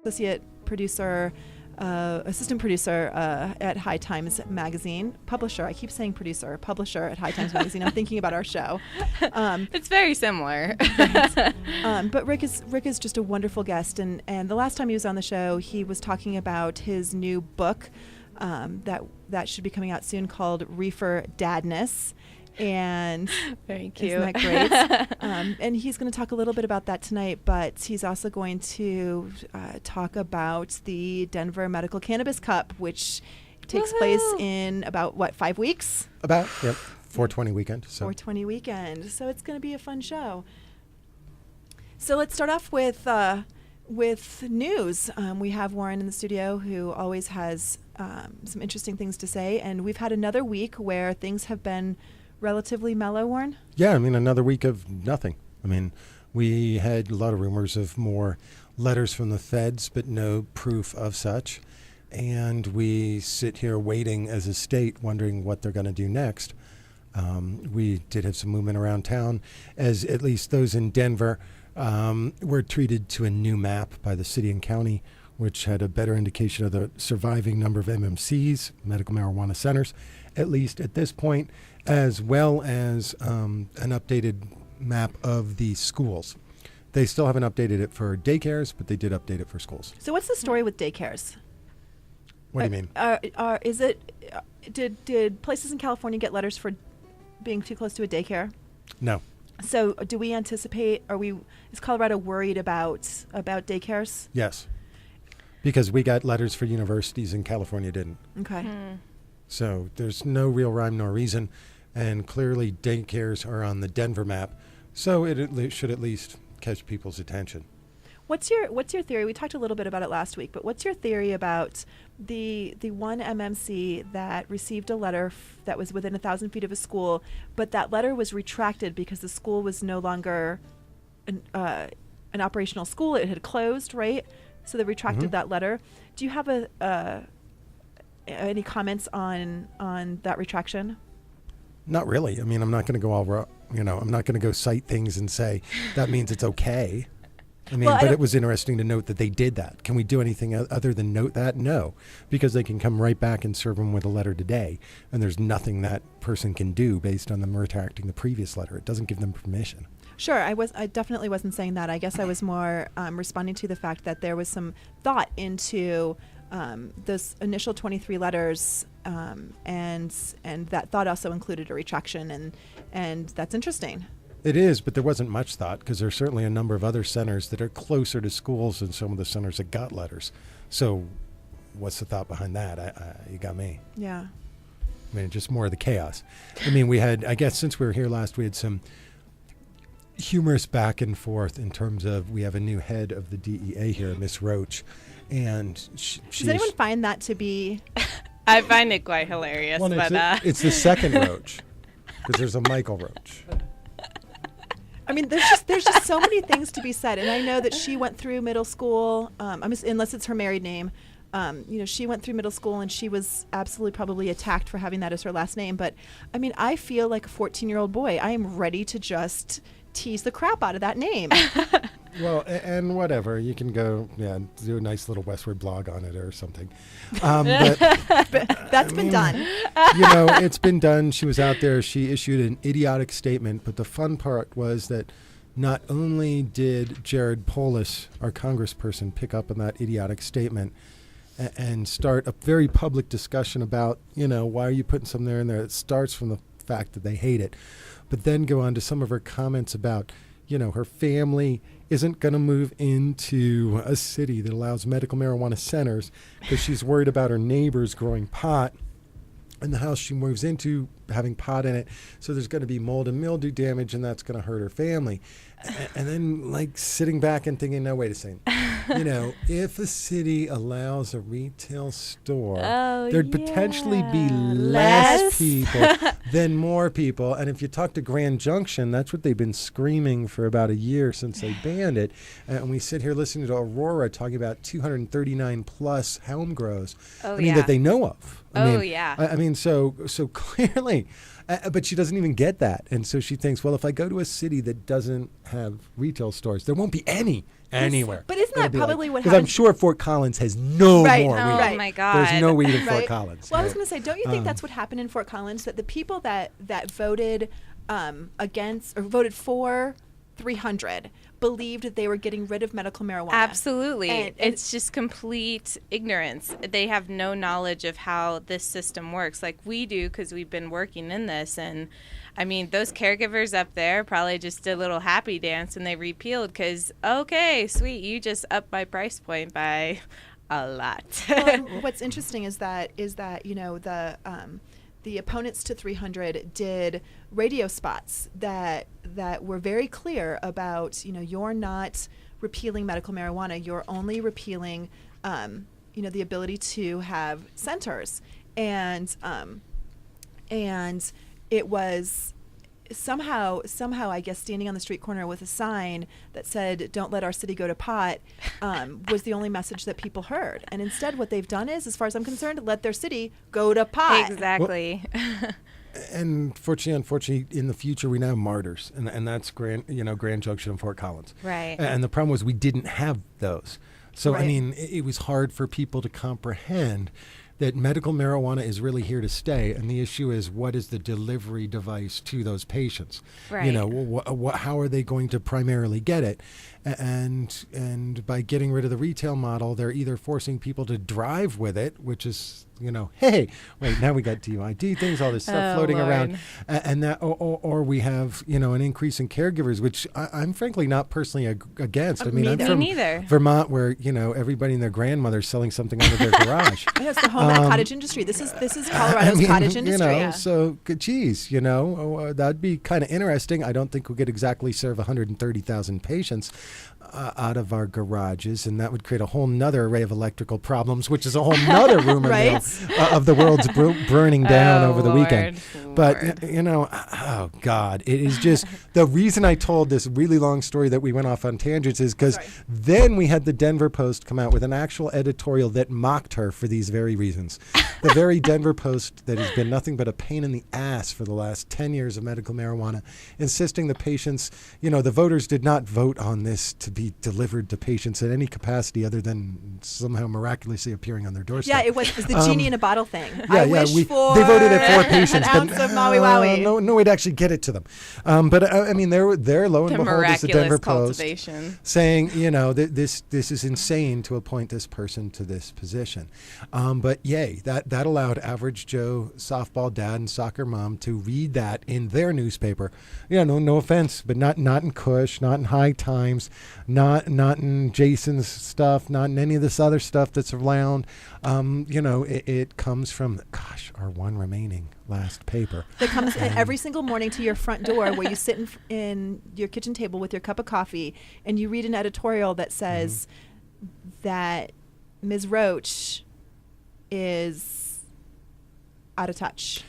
associate producer, assistant producer at High Times Magazine, publisher. I keep saying producer, publisher at High Times Magazine. I'm thinking about our show. It's very similar. But Rick is just a wonderful guest, and the last time he was on the show, he was talking about his new book that should be coming out soon called Reefer Dadness. And very cute. Isn't that great? And he's going to talk a little bit about that tonight, but he's also going to talk about the Denver Medical Cannabis Cup, which takes place in about, 5 weeks? About, yep, 420 weekend. So. 420 weekend. So it's going to be a fun show. So let's start off with news. We have Warren in the studio, who always has some interesting things to say, and we've had another week where things have been relatively mellow, Warren? Yeah, I mean, another week of nothing. I mean, we had a lot of rumors of more letters from the feds, but no proof of such. And we sit here waiting as a state, wondering what they're going to do next. We did have some movement around town, as at least those in Denver were treated to a new map by the city and county, which had a better indication of the surviving number of MMCs, medical marijuana centers, at least at this point, as well as an updated map of the schools. They still haven't updated it for daycares, but they did update it for schools. So what's the story with daycares? What do you mean? Did places in California get letters for being too close to a daycare? No. So do we anticipate, is Colorado worried about daycares? Yes. Because we got letters for universities and California didn't. Okay. So there's no real rhyme nor reason. And clearly daycares are on the Denver map. So it should at least catch people's attention. What's your theory? We talked a little bit about it last week, but what's your theory about the one MMC that received a letter that was within 1,000 feet of a school, but that letter was retracted because the school was no longer an operational school? It had closed, right? So they retracted that letter. Do you have any comments on that retraction? Not really. I mean, I'm not going to go I'm not going to go cite things and say that means it's okay. I mean, but it was interesting to note that they did that. Can we do anything other than note that? No, because they can come right back and serve them with a letter today, and there's nothing that person can do based on them retracting the previous letter. It doesn't give them permission. Sure, I definitely wasn't saying that. I guess I was more responding to the fact that there was some thought into those initial 23 letters, and that thought also included a retraction, and that's interesting. It is, but there wasn't much thought because there's certainly a number of other centers that are closer to schools than some of the centers that got letters. So what's the thought behind that? You got me. Yeah. I mean, just more of the chaos. I mean, we had, I guess since we were here last, we had some humorous back and forth in terms of we have a new head of the DEA here, Miss Roach. And does anyone find that to be... I find it quite hilarious. Well, but it's the second Roach because there's a Michael Roach. I mean, there's just so many things to be said, and I know that she went through middle school. Unless it's her married name, she went through middle school, and she was absolutely probably attacked for having that as her last name. But I mean, I feel like a 14-year-old boy. I am ready to just tease the crap out of that name. Well, and whatever. You can go, do a nice little Westward blog on it or something. But that's been done. It's been done. She was out there. She issued an idiotic statement. But the fun part was that not only did Jared Polis, our congressperson, pick up on that idiotic statement and start a very public discussion about, why are you putting something in there? It starts from the fact that they hate it. But then go on to some of her comments about, her family isn't going to move into a city that allows medical marijuana centers because she's worried about her neighbors growing pot and the house she moves into having pot in it. So there's going to be mold and mildew damage, and that's going to hurt her family. And then sitting back and thinking, no, wait a second. If a city allows a retail store, there'd potentially be less people than more people. And if you talk to Grand Junction, that's what they've been screaming for about a year since they banned it. And we sit here listening to Aurora talking about 239 plus home grows. That they know of. I mean, yeah. I mean, so clearly, But she doesn't even get that. And so she thinks, well, if I go to a city that doesn't have retail stores, there won't be any anywhere. But isn't that probably what Because happens? I'm sure Fort Collins has no more weed. Oh my God. There's no weed in Fort Right. Collins. Well, I was going to say, don't you think that's what happened in Fort Collins? That the people that voted against or voted for 300 believed that they were getting rid of medical marijuana. Absolutely. And it's just complete ignorance. They have no knowledge of how this system works like we do because we've been working in this. And I mean, those caregivers up there probably just did a little happy dance when they repealed because, okay, sweet, you just upped my price point by a lot. Well, what's interesting is that the opponents to 300 did radio spots that were very clear about, you're not repealing medical marijuana, you're only repealing, the ability to have centers. And it was somehow, I guess, standing on the street corner with a sign that said, "Don't let our city go to pot," was the only message that people heard. And instead, what they've done is, as far as I'm concerned, let their city go to pot. Exactly. And unfortunately, in the future, we now have martyrs, and that's Grand Junction and Fort Collins. Right. And the problem was we didn't have those. So, Right. I mean, it was hard for people to comprehend that medical marijuana is really here to stay, and the issue is, what is the delivery device to those patients? Right. How are they going to primarily get it? And by getting rid of the retail model, they're either forcing people to drive with it, which is, hey, wait, now we got DUID things, all this stuff floating Lord. around, and that, or we have, an increase in caregivers, which I'm frankly not personally against. I mean, I'm from neither. Vermont, where everybody and their grandmother's selling something out of their garage. Yes, the home and cottage industry. This is Colorado's cottage industry. So geez, that'd be kind of interesting. I don't think we'll get exactly serve 130,000 patients out of our garages, and that would create a whole nother array of electrical problems, which is a whole nother rumor mill of the world's burning down over the weekend. But oh God, it is just the reason I told this really long story that we went off on tangents is because then we had the Denver Post come out with an actual editorial that mocked her for these very reasons. The very Denver Post that has been nothing but a pain in the ass for the last 10 years of medical marijuana, insisting the patients, the voters did not vote on this to be delivered to patients in any capacity other than somehow miraculously appearing on their doorstep. Yeah, it was the genie in a bottle thing. They voted at 4 patients, an ounce of Maui Wowie. No way to actually get it to them. But I mean, they're lo and The behold is the Denver Post cultivation. saying, this is insane to appoint this person to this position. But yay, that allowed average Joe softball dad and soccer mom to read that in their newspaper. No offense, but not in Kush, not in High Times, not in Jason's stuff, not in any of this other stuff that's around. It comes from, our one remaining last paper. That comes every single morning to your front door, where you sit in your kitchen table with your cup of coffee, and you read an editorial that says that Ms. Roach is out of touch.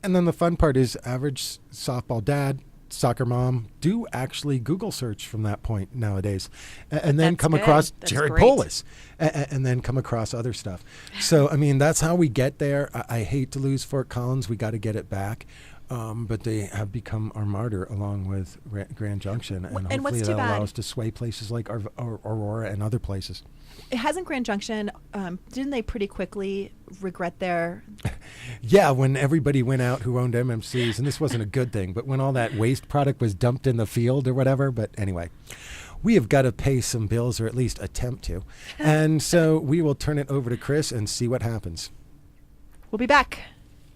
And then the fun part is average softball dad, soccer mom do actually Google search from that point nowadays, and then come across Jared Polis, and then come across other stuff. So, I mean, that's how we get there. I hate to lose Fort Collins. We got to get it back. But they have become our martyr along with Grand Junction, and hopefully that'll allow us to sway places like Aurora and other places. It hasn't Grand Junction. Didn't they pretty quickly regret their... Yeah, when everybody went out who owned MMCs, and this wasn't a good thing, but when all that waste product was dumped in the field or whatever. But anyway, we have got to pay some bills, or at least attempt to. And so we will turn it over to Chris and see what happens. We'll be back.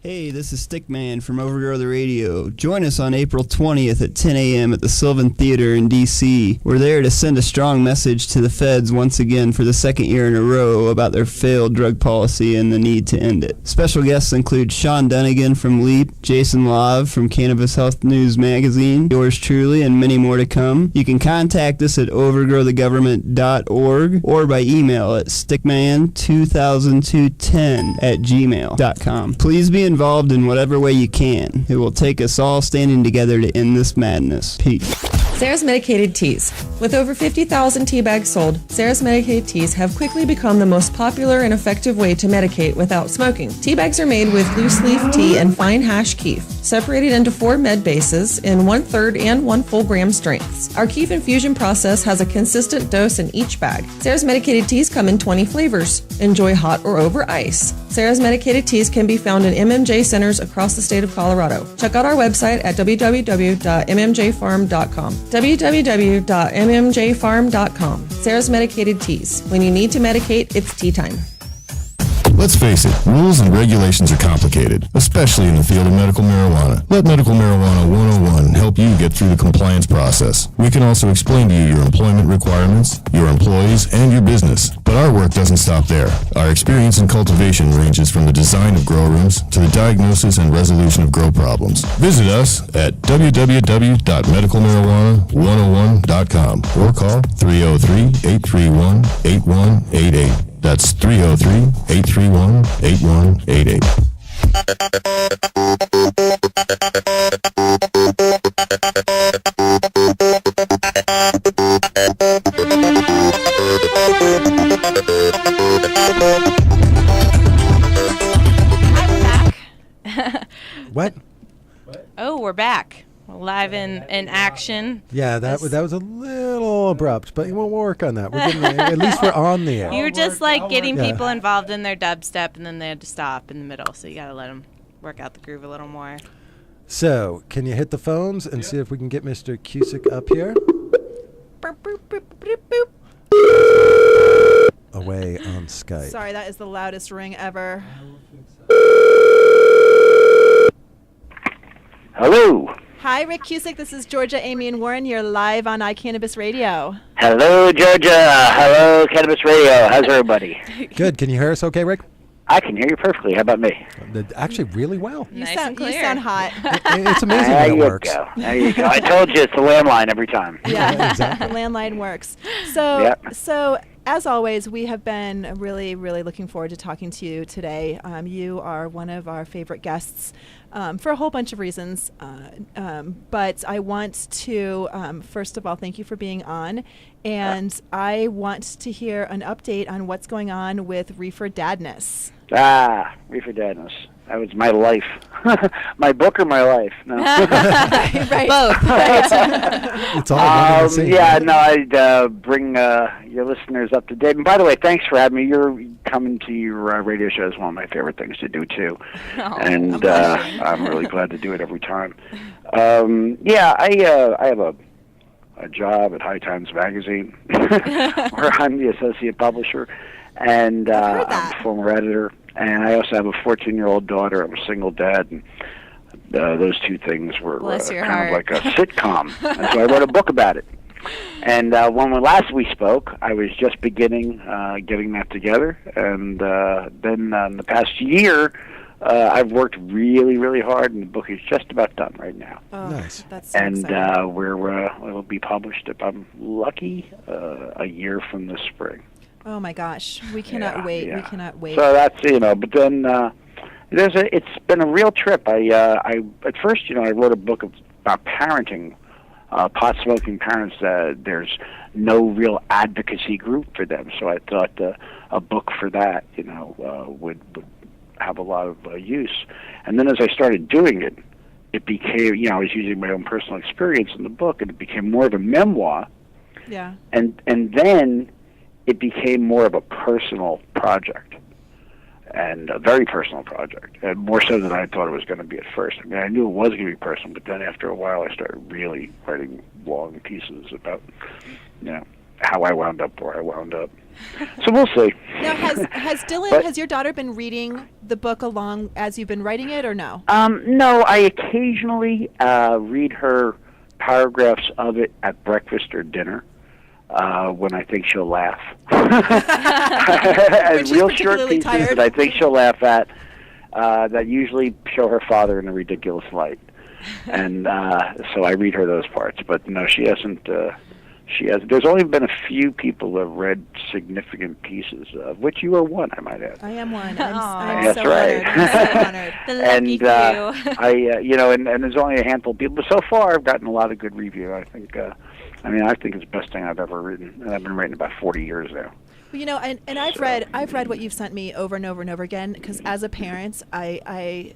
Hey, this is Stickman from Overgrow the Radio. Join us on April 20th at 10 a.m. at the Sylvan Theater in D.C. We're there to send a strong message to the feds once again for the second year in a row about their failed drug policy and the need to end it. Special guests include Sean Dunnigan from LEAP, Jason Love from Cannabis Health News Magazine, yours truly, and many more to come. You can contact us at overgrowthegovernment.org or by email at stickman200210@gmail.com. Please be involved in whatever way you can. It will take us all standing together to end this madness. Peace. Sarah's Medicated Teas. With over 50,000 tea bags sold, Sarah's Medicated Teas have quickly become the most popular and effective way to medicate without smoking. Tea bags are made with loose leaf tea and fine hash keef, separated into 4 med bases in 1/3 and 1 full gram strengths. Our keef infusion process has a consistent dose in each bag. Sarah's Medicated Teas come in 20 flavors. Enjoy hot or over ice. Sarah's Medicated Teas can be found in MMJ centers across the state of Colorado. Check out our website at www.mmjfarm.com. www.mmjfarm.com. Sarah's Medicated Teas. When you need to medicate, it's tea time. Let's face it, rules and regulations are complicated, especially in the field of medical marijuana. Let Medical Marijuana 101 help you get through the compliance process. We can also explain to you your employment requirements, your employees, and your business. But our work doesn't stop there. Our experience in cultivation ranges from the design of grow rooms to the diagnosis and resolution of grow problems. Visit us at www.medicalmarijuana101.com or call 303-831-8188. That's 303-831-8188. What? Oh, we're back. Live in action. Yeah, that was a little abrupt, but we'll work on that. We're getting at least we're on the air. You're just like getting people involved in their dubstep, and then they had to stop in the middle, so you got to let them work out the groove a little more. So, can you hit the phones and see if we can get Mr. Cusick up here? Boop, boop, boop, boop, boop. Away on Skype. Sorry, that is the loudest ring ever. Hello. Hi, Rick Cusick. This is Georgia, Amy, and Warren. You're live on iCannabis Radio. Hello, Georgia. Hello, Cannabis Radio. How's everybody? Good. Can you hear us okay, Rick? I can hear you perfectly. How about me? Actually, really well. You Nice sound and clear. You sound hot. It's amazing There how it you works. go. There you go. I told you it's the landline every time. Yeah, Exactly. the landline works. So, Yep. so as always, we have been really, really looking forward to talking to you today. You are one of our favorite guests for a whole bunch of reasons. But I want to, first of all, thank you for being on. And I want to hear an update on what's going on with Reefer Dadness. Reefer Dadness. That was my life. My book or my life? No. Right. Both. It's all one and the same. Yeah, no, I'd bring your listeners up to date. And by the way, thanks for having me. You're coming to your radio show is one of my favorite things to do, too. And I'm really glad to do it every time. Yeah, I have a job at High Times Magazine where I'm the associate publisher, and I'm a former editor. And I also have a 14-year-old daughter. I'm a single dad, and those two things were Bless your kind heart. of like a sitcom. And so I wrote a book about it. And when last we spoke, I was just beginning getting that together. And then in the past year, I've worked really, really hard, and the book is just about done right now. Oh, Nice. That's so And exciting. it'll be published, if I'm lucky, a year from this spring. Oh my gosh, we cannot wait. Yeah. We cannot wait. So that's but then it's been a real trip. I at first I wrote a book about parenting, pot smoking parents. There's no real advocacy group for them, so I thought a book for that would have a lot of use. And then as I started doing it, it became I was using my own personal experience in the book, and it became more of a memoir. Yeah. And then it became more of a personal project, and a very personal project, and more so than I thought it was going to be at first. I mean, I knew it was going to be personal, but then after a while I started really writing long pieces about, how I wound up where I wound up. So we'll see. Now, has Dylan, But- has your daughter been reading the book along as you've been writing it, or no? No, I occasionally read her paragraphs of it at breakfast or dinner. When I think she'll laugh. When she's Real short particularly pieces tired. that I think she'll laugh at that usually show her father in a ridiculous light. And so I read her those parts. But no, she hasn't She has. There's only been a few people who have read significant pieces, of which you are one, I might add. I am one. Aw. I'm That's so right. honored. I'm so honored. The lucky few. And there's only a handful of people. But so far, I've gotten a lot of good review. I think it's the best thing I've ever written, and I've been writing about 40 years now. Well, and I've read what you've sent me over and over and over again, because as a parent, I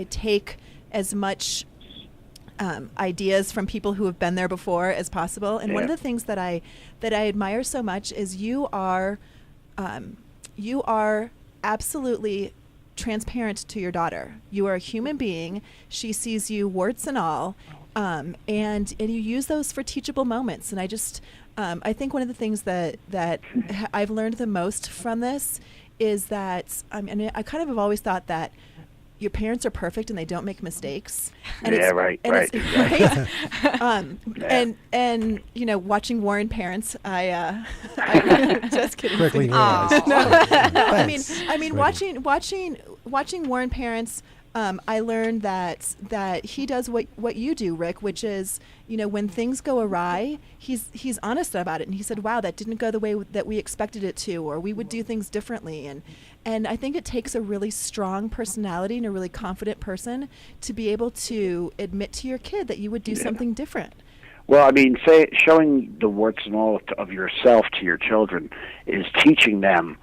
take as much ideas from people who have been there before as possible. And one of the things that I admire so much is you are absolutely transparent to your daughter. You are a human being. She sees you warts and all, and you use those for teachable moments. And I think one of the things that I've learned the most from this is that and I kind of have always thought that your parents are perfect and they don't make mistakes. And right. And watching Warren Parents, I just kidding. Quickly. I mean, watching Warren Parents. I learned that he does what you do, Rick, which is, when things go awry, he's honest about it, and he said, "Wow, that didn't go the way that we expected it to, or we would do things differently." And I think it takes a really strong personality and a really confident person to be able to admit to your kid that you would do something different. Well, showing the warts and all of yourself to your children is teaching them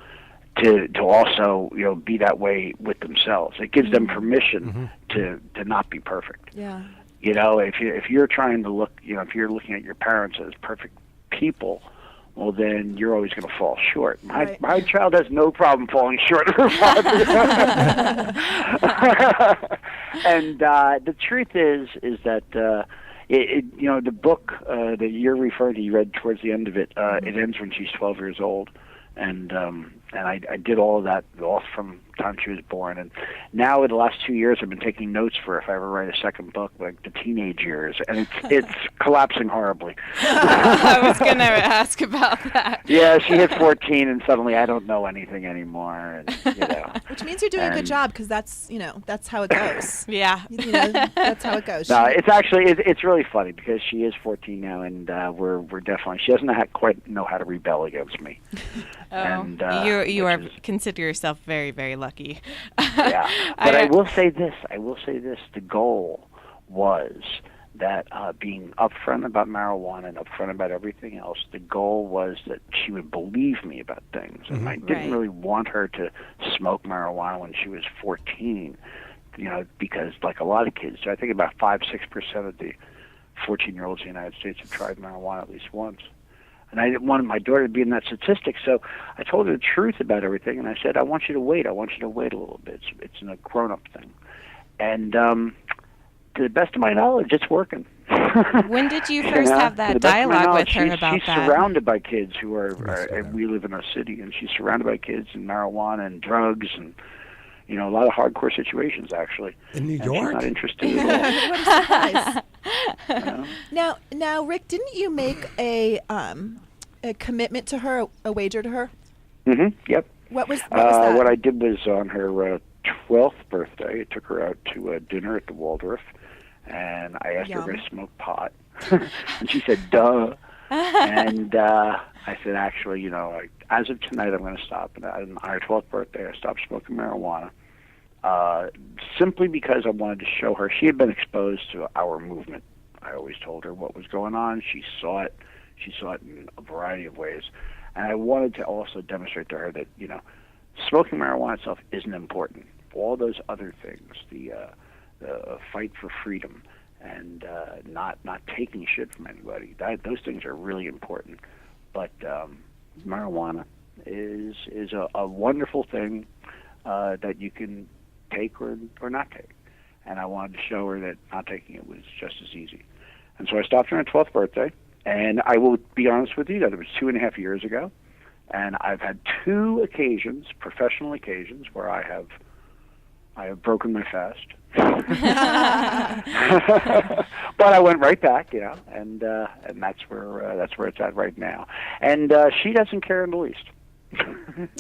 to also be that way with themselves. It gives them permission to not be perfect. Yeah. If you're trying to look, if you're looking at your parents as perfect people, well, then you're always going to fall short. My child has no problem falling short of her father. And the truth is that the book that you're referring to, you read towards the end of it. It ends when she's 12 years old, and I did all of that all from the time she was born. And now in the last 2 years, I've been taking notes for if I ever write a second book, like the teenage years, and it's collapsing horribly. I was going to ask about that. Yeah, she hit 14, and suddenly I don't know anything anymore. And, Which means you're doing a good job, because that's how it goes. Yeah. That's how it goes. No, it's really funny, because she is 14 now, and we're definitely, she doesn't quite know how to rebel against me. Oh, and, you consider yourself very, very lucky. Yeah, but I will say this. The goal was that being upfront about marijuana and upfront about everything else, the goal was that she would believe me about things. And I didn't really want her to smoke marijuana when she was 14, because like a lot of kids, I think about 5-6% of the 14-year-olds in the United States have tried marijuana at least once. And I didn't want my daughter to be in that statistic, so I told her the truth about everything, and I said, I want you to wait a little bit. It's a grown-up thing. And to the best of my knowledge, it's working. When did you first have that dialogue with her about she's that? She's surrounded by kids who are we live in a city, and she's surrounded by kids and marijuana and drugs and a lot of hardcore situations, actually. In New and York? She's not interested at all. Now, Rick, didn't you make a commitment to her, a wager to her? Mm-hmm. Yep. What was that? What I did was on her 12th birthday, I took her out to dinner at the Waldorf, and I asked her if I smoked pot, and she said, "Duh." And I said, actually, as of tonight, I'm going to stop. And on her 12th birthday, I stopped smoking marijuana, simply because I wanted to show her. She had been exposed to our movement. I always told her what was going on. She saw it. She saw it in a variety of ways. And I wanted to also demonstrate to her that, smoking marijuana itself isn't important. All those other things, the fight for freedom, and not taking shit from anybody. Those things are really important. But marijuana is a wonderful thing that you can take or not take. And I wanted to show her that not taking it was just as easy. And so I stopped her on her 12th birthday. And I will be honest with you, that it was 2.5 years ago. And I've had 2 occasions, professional occasions, where I have broken my fast. But I went right back, and that's where it's at right now. And she doesn't care in the least.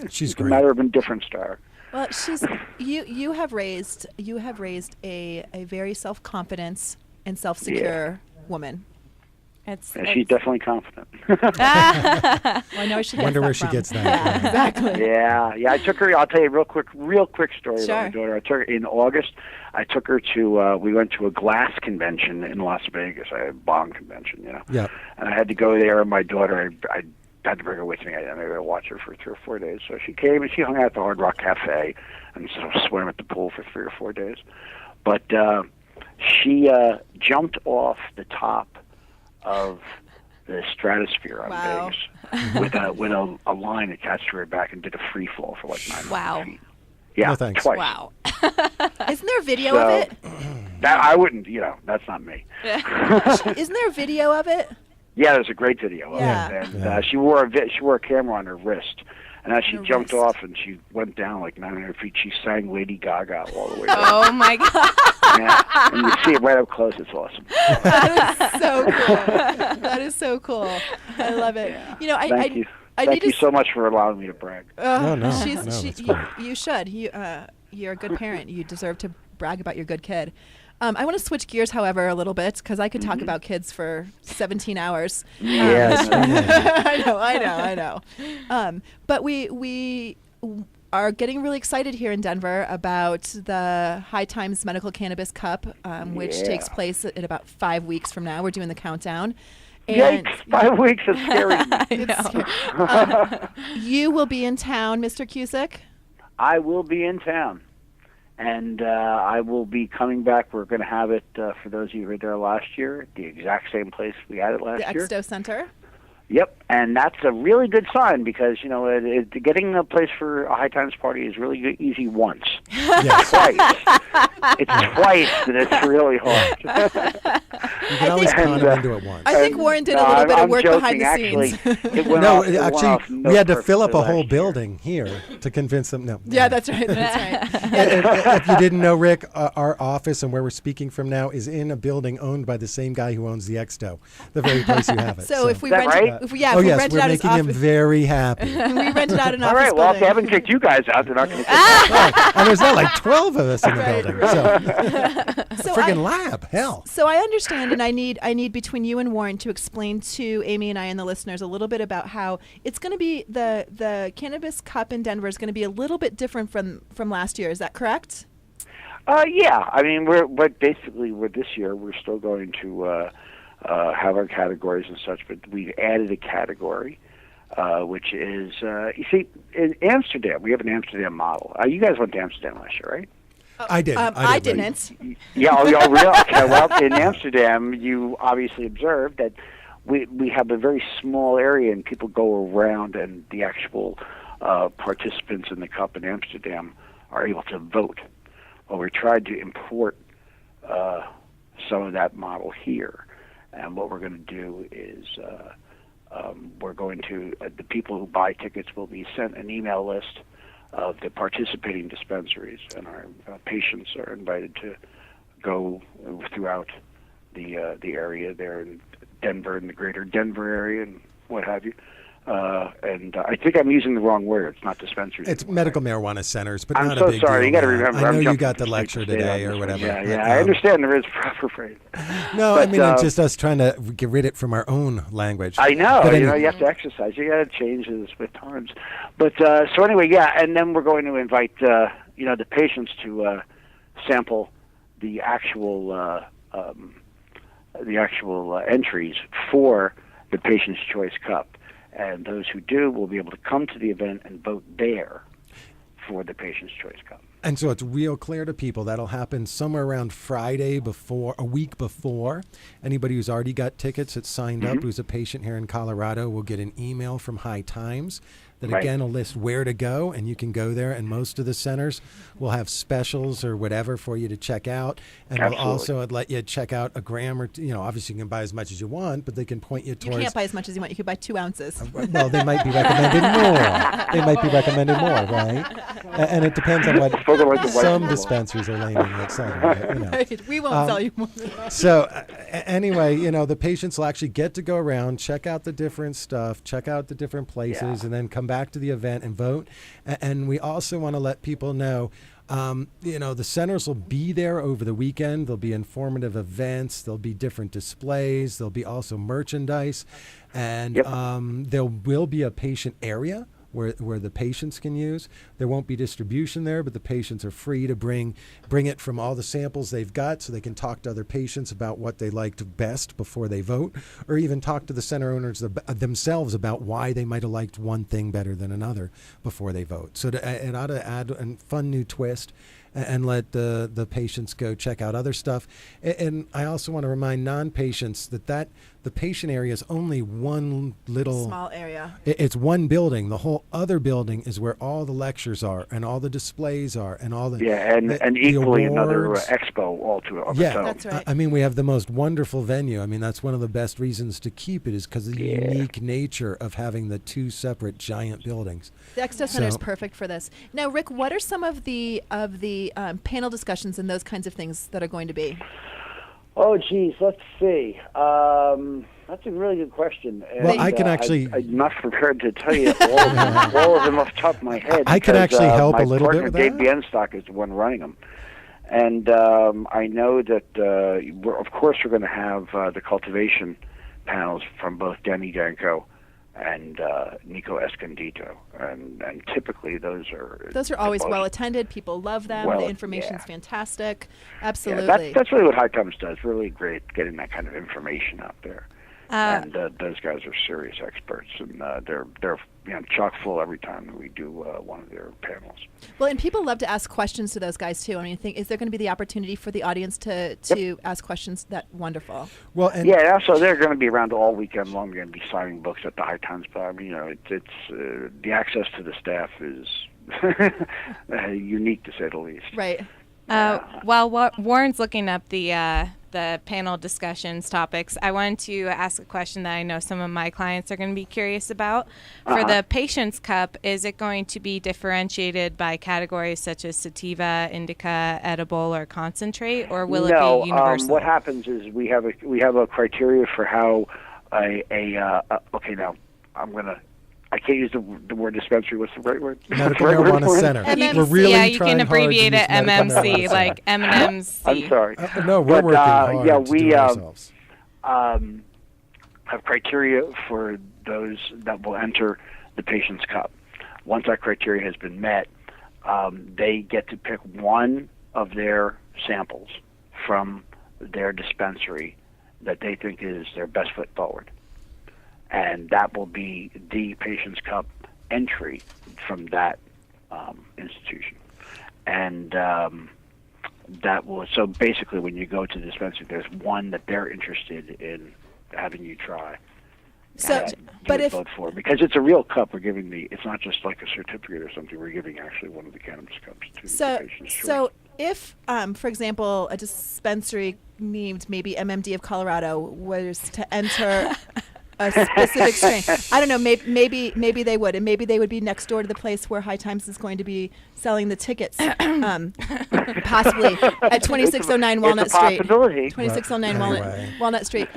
She's it's great. a matter of indifference to her. Well, you have raised a very self-confident and self-secure woman. And she's definitely confident. Well, I know she Wonder gets where that she from. gets that. Exactly. Yeah. I took her. I'll tell you a real quick story Sure. about my daughter. I took her in August. I took her to. We went to a glass convention in Las Vegas. A bong convention, Yeah. And I had to go there. And my daughter, I had to bring her with me. I had to watch her for 3 or 4 days. So she came and she hung out at the Hard Rock Cafe and sort of swam at the pool for 3 or 4 days. But she jumped off the top of the stratosphere on Wow. Vegas with a line attached to her back and did a free fall for like 900 Wow. feet. Yeah, No thanks. twice. Wow. Isn't there a video of it? That I wouldn't. That's not me. Isn't there a video of it? Yeah, there's a great video of Yeah. it, and she wore a camera on her wrist. And as she Her jumped wrist. off and she went down like 900 feet, she sang Lady Gaga all the way down. Oh my God. Yeah. And you see it right up close. It's awesome. That is so cool. That is so cool. I love it. Thank you. I Thank need you to so much for allowing me to brag. No, She's, that's great. you should. You're a good parent. You deserve to brag about your good kid. I want to switch gears, however, a little bit because I could talk about kids for 17 hours. Yes. I know. But we are getting really excited here in Denver about the High Times Medical Cannabis Cup, which takes place in about 5 weeks from now. We're doing the countdown. And Yikes, 5 weeks is scary. you will be in town, Mr. Cusick. I will be in town. And I will be coming back. We're going to have it, for those of you who were there last year, the exact same place we had it last The year. Expo Center. Yep, and that's a really good sign because, getting a place for a High Times party is really easy once. Yes. Twice. It's twice that it's really hard. You can always con And, them into it once. I think Warren did a little bit of work behind the actually, scenes. It went No, off, it went off actually, no we had to purpose fill up a last whole year. building here to convince them. No. Yeah, that's right. That's right. If you didn't know, Rick, our office and where we're speaking from now is in a building owned by the same guy who owns the Expo, the very place you have it. So if we Is that rented, right? if we oh yes, rented we're out his making him office, very happy. we rented out an All office right, well, if building. they haven't kicked you guys out, they're not going to kick Right. And there's not like 12 of us in the Right, building. So, So friggin' lab, hell. So I understand, and I need between you and Warren to explain to Amy and I and the listeners a little bit about how it's going to be the Cannabis Cup in Denver is going to be a little bit different from last year. Is that correct? Yeah, I mean, we're this year we're still going to have our categories and such, but we've added a category, which is you see in Amsterdam we have an Amsterdam model. You guys went to Amsterdam last year, right? I did. I did. didn't. Yeah, really? Okay, well, in Amsterdam, you obviously observed that we have a very small area, and people go around, and the actual participants in the cup in Amsterdam are able to vote. Well, we tried to import some of that model here, and what we're going to do is we're going to the people who buy tickets will be sent an email list of the participating dispensaries, and our patients are invited to go throughout the area there in Denver and the greater Denver area and what have you. And I think I'm using the wrong word. It's not dispensaries. It's anymore, medical right? marijuana centers, but I'm not so a big sorry. deal. You got to now. remember. I know I'm you jumping got the from lecture state to state today on or this one. whatever. Yeah, but, yeah. I understand there is proper phrase. No, But, I mean, it's just us trying to get rid of it from our own language. I know. But You have to exercise. You got to change this with times. But so anyway, yeah. And then we're going to invite the patients to sample the actual entries for the Patient's Choice Cup. And those who do will be able to come to the event and vote there for the Patient's Choice Cup. And so it's real clear to people that'll happen somewhere around Friday a week before. Anybody who's already got tickets that's signed up, who's a patient here in Colorado, will get an email from High Times that again will list where to go, and you can go there. And most of the centers will have specials or whatever for you to check out, and will also let you check out a gram or two. Obviously you can buy as much as you want, but they can point you towards. You can't buy as much as you want. You could buy 2 ounces. Well, they might be recommended more. They might be recommended more, right? And it depends on what some dispensaries are laying in selling. Right. We won't sell you more than that. So anyway, the patients will actually get to go around, check out the different stuff, check out the different places, and then come back to the event and vote. And we also want to let people know The centers will be there over the weekend. There'll be informative events. There'll be different displays. There'll be also merchandise. And there will be a patient area where the patients can use. There won't be distribution there, but the patients are free to bring it from all the samples they've got, so they can talk to other patients about what they liked best before they vote, or even talk to the center owners themselves about why they might have liked one thing better than another before they vote. So it ought to add a fun new twist and let the patients go check out other stuff. And I also want to remind non-patients that the patient area is only one little small area. It's one building. The whole other building is where all the lectures are and all the displays are and all the and equally another expo all to it. That's right. I mean, we have the most wonderful venue. I mean, that's one of the best reasons to keep it, is because of the unique nature of having the two separate giant buildings. The Expo Center is perfect for this. Now, Rick, what are some of the panel discussions and those kinds of things that are going to be? Oh, geez, let's see. That's a really good question. And, well, I can actually... I'm not prepared to tell you all of them off the top of my head. I can actually help a little bit with that. My partner, that. Dave Bienstock, is the one running them. And I know that, of course, we're going to have the cultivation panels from both Denny Danko and Nico Escondido, and typically those are always well attended. People love them. The information's fantastic. Absolutely. Yeah, that's really what High Times does. Really great getting that kind of information out there. And those guys are serious experts, and they're chock full every time that we do one of their panels. Well, and people love to ask questions to those guys too. I mean, is there going to be the opportunity for the audience to ask questions? That wonderful. Well, so they're going to be around all weekend long. They're going to be signing books at the High Times Bar. I mean, it's the access to the staff is unique, to say the least. Right. While Warren's looking up the panel discussions topics, I wanted to ask a question that I know some of my clients are going to be curious about. For the Patient's Cup, is it going to be differentiated by categories such as sativa, indica, edible, or concentrate, or will it be universal? What happens is we have a criteria for how I can't use the word dispensary. What's the right word? Medical Marijuana Center. MMC. We're really you can abbreviate it MMC, like M&MC. I'm sorry. No, we're working hard to do it ourselves. Have criteria for those that will enter the Patient's Cup. Once that criteria has been met, they get to pick one of their samples from their dispensary that they think is their best foot forward. And that will be the Patient's Cup entry from that institution. And that will, so basically when you go to the dispensary, there's one that they're interested in having you try. So, but if vote for, because it's a real cup, we're giving it's not just like a certificate or something. We're giving actually one of the cannabis cups to the patient's choice. So if, for example, a dispensary named maybe MMD of Colorado was to enter a specific strain, I don't know, maybe they would, and maybe they would be next door to the place where High Times is going to be selling the tickets, possibly at 2609 Walnut Street. 2609 Walnut Street.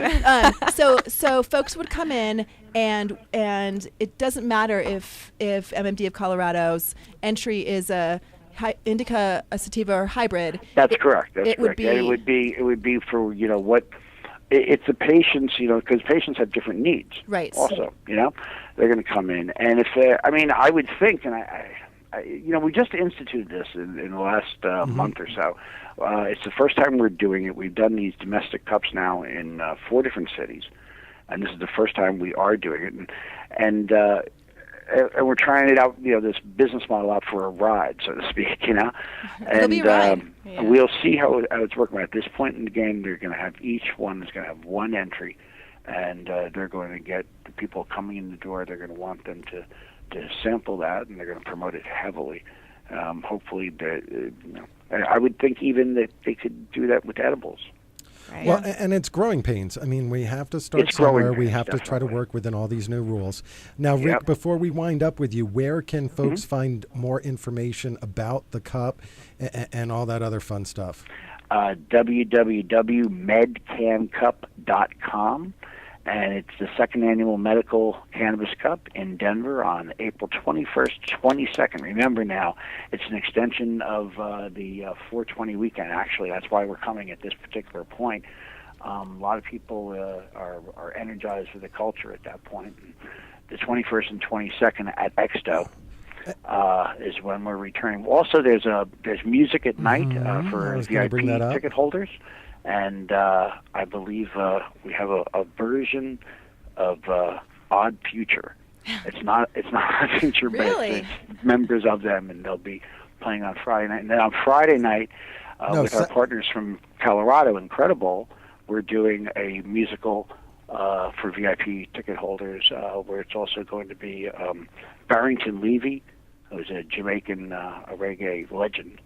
So folks would come in, and it doesn't matter if MMD of Colorado's entry is a indica, a sativa, or hybrid. That's correct. That's correct. It would be for what. It's the patients, because patients have different needs. Right. Also, they're going to come in, and if I would think, and we just instituted this in the last month or so. It's the first time we're doing it. We've done these domestic cups now in 4 different cities, and this is the first time we are doing it, and we're trying it out, this business model out for a ride, so to speak, And It'll be a ride. We'll see how it's working. At this point in the game, they're going to have each one is going to have one entry, and they're going to get the people coming in the door. They're going to want them to sample that, and they're going to promote it heavily. Hopefully, I would think even that they could do that with edibles. Right. Well, and it's growing pains. I mean, we have to start somewhere. We have to try to work within all these new rules. Now, Rick, before we wind up with you, where can folks find more information about the cup and all that other fun stuff? www.medcancup.com, and it's the second annual Medical Cannabis Cup in Denver on April 21st, 22nd. Remember now, it's an extension of the 420 weekend. Actually, that's why we're coming at this particular point. A lot of people are energized with the culture at that point. The 21st and 22nd at Exto is when we're returning. Also, there's music at night for VIP ticket holders. And I believe we have a version of Odd Future. It's not Odd Future, Really? but it's members of them, and they'll be playing on Friday night. And then on Friday night, with our partners from Colorado, Incredible, we're doing a musical for VIP ticket holders, where it's also going to be Barrington Levy, who's a Jamaican reggae legend,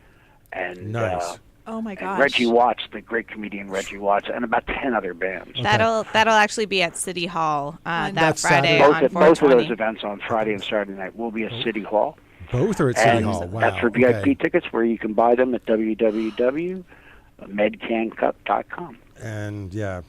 and Nice. Oh my gosh. Reggie Watts, the great comedian Reggie Watts, and about 10 other bands. Okay. That'll actually be at City Hall that That's Friday Saturday. on Both of 420. those events on Friday and Saturday night will be at City Hall. Both are at City And Hall. Wow. that's for VIP okay. tickets, where you can buy them at www.medcancup.com. And yeah,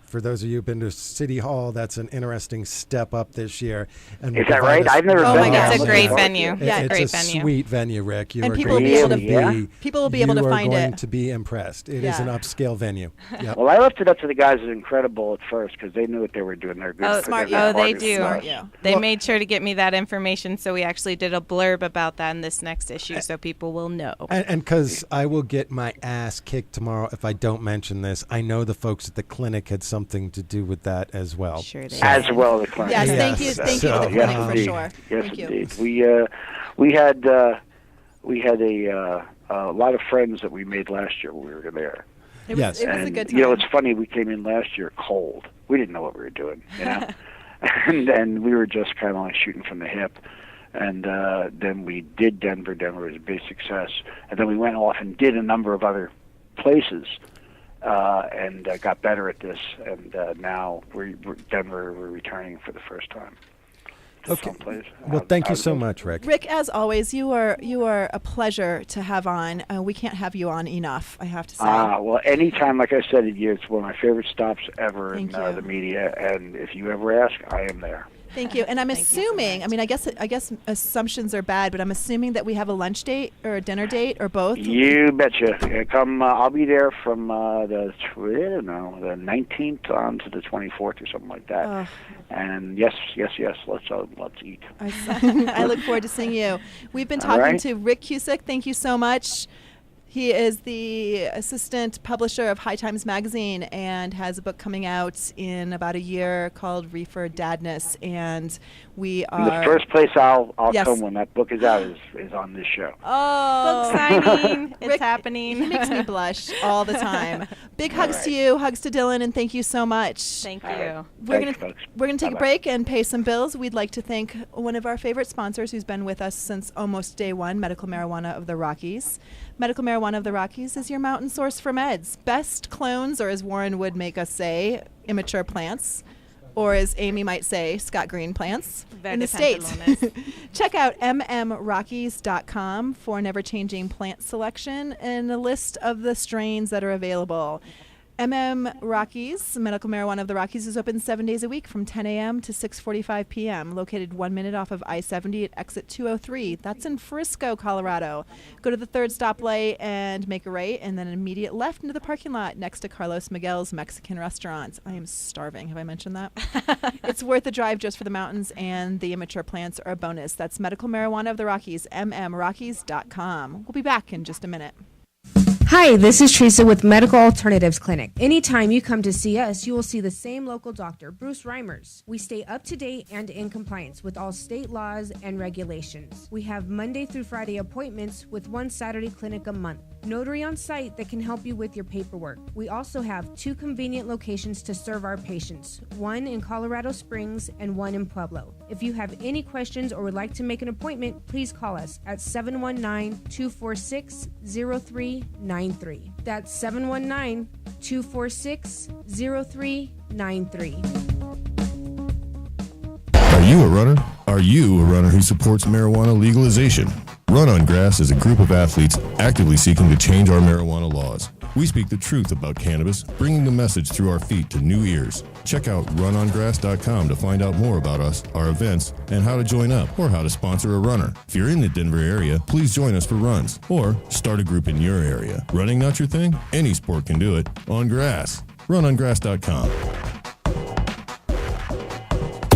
for those of you who've been to City Hall, that's an interesting step up this year. And Is that right? I've never Oh been my there. God, it's a I'm great looking venue. forward to it. Yeah, it's great a venue. sweet venue, Rick. You And are people will going be able to to- Yeah. People will be able to find You are going it. to be impressed. It is Yeah. an upscale venue. Yep. Well, I left it up to the guys at Incredible at first because they knew what they were doing. They're good. Oh, Smart they're you. good they partners do. with Smart us. you. They Well- made sure to get me that information, so we actually did a blurb about that in this next issue, so people will know. And because I will get my ass kicked tomorrow if I don't mention this, I know the folks at the clinic had something to do with that as well. Sure did. As well, the clinic. Yes, Yes. thank you to the So, clinic for indeed. sure. Yes, Thank you. indeed. We had a lot of friends that we made last year when we were there. It Yes. was, it was a And, good time. you know, it's funny. We came in last year cold. We didn't know what we were doing, you know, and we were just kind of like shooting from the hip. And then we did Denver. Denver was a big success. And then we went off and did a number of other places, and got better at this. And now Denver. We're returning for the first time. Okay. Someplace. Well, thank you so much, Rick. Rick, as always, you are a pleasure to have on. We can't have you on enough, I have to say. Well, anytime, like I said, it's one of my favorite stops ever Thank in you. the media. And if you ever ask, I am there. Thank you. And I'm assuming, I mean, I guess assumptions are bad, but I'm assuming that we have a lunch date or a dinner date or both. You betcha. Come, I'll be there from the 19th on to the 24th or something like that. Oh. And yes. Let's eat. I look forward to seeing you. We've been All talking right. to Rick Cusick. Thank you so much. He is the assistant publisher of High Times Magazine and has a book coming out in about a year called Reefer Dadness. And we And the are... first place I'll Yes. come when that book is out is on this show. Oh, Book signing. It's Rick, happening. He makes me blush all the time. Big hugs to you, hugs to Dylan, and thank you so much. Thank you. All right. We're Thanks, gonna folks. take a Bye-bye. break and pay some bills. We'd like to thank one of our favorite sponsors who's been with us since almost day one, Medical Marijuana of the Rockies. Medical Marijuana of the Rockies is your mountain source for meds. Best clones, or as Warren would make us say, immature plants, or as Amy might say, Scott Green plants in the States. Check out mmrockies.com for an ever-changing plant selection and a list of the strains that are available. Rockies, Medical Marijuana of the Rockies, is open 7 days a week from 10 a.m. to 6:45 p.m. Located 1 minute off of I-70 at exit 203. That's in Frisco, Colorado. Go to the third stoplight and make a right, and then an immediate left into the parking lot next to Carlos Miguel's Mexican restaurant. I am starving. Have I mentioned that? It's worth the drive just for the mountains, and the immature plants are a bonus. That's Medical Marijuana of the Rockies, mmrockies.com. We'll be back in just a minute. Hi, this is Teresa with Medical Alternatives Clinic. Anytime you come to see us, you will see the same local doctor, Bruce Reimers. We stay up to date and in compliance with all state laws and regulations. We have Monday through Friday appointments with one Saturday clinic a month. Notary on site that can help you with your paperwork. We also have 2 convenient locations to serve our patients, one in Colorado Springs and one in Pueblo. If you have any questions or would like to make an appointment, please call us at 719-246-0393. That's 719-246-0393. Are you a runner? Are you a runner who supports marijuana legalization? Run on Grass is a group of athletes actively seeking to change our marijuana laws. We speak the truth about cannabis, bringing the message through our feet to new ears. Check out runongrass.com to find out more about us, our events, and how to join up or how to sponsor a runner. If you're in the Denver area, please join us for runs or start a group in your area. Running not your thing? Any sport can do it on grass. Runongrass.com.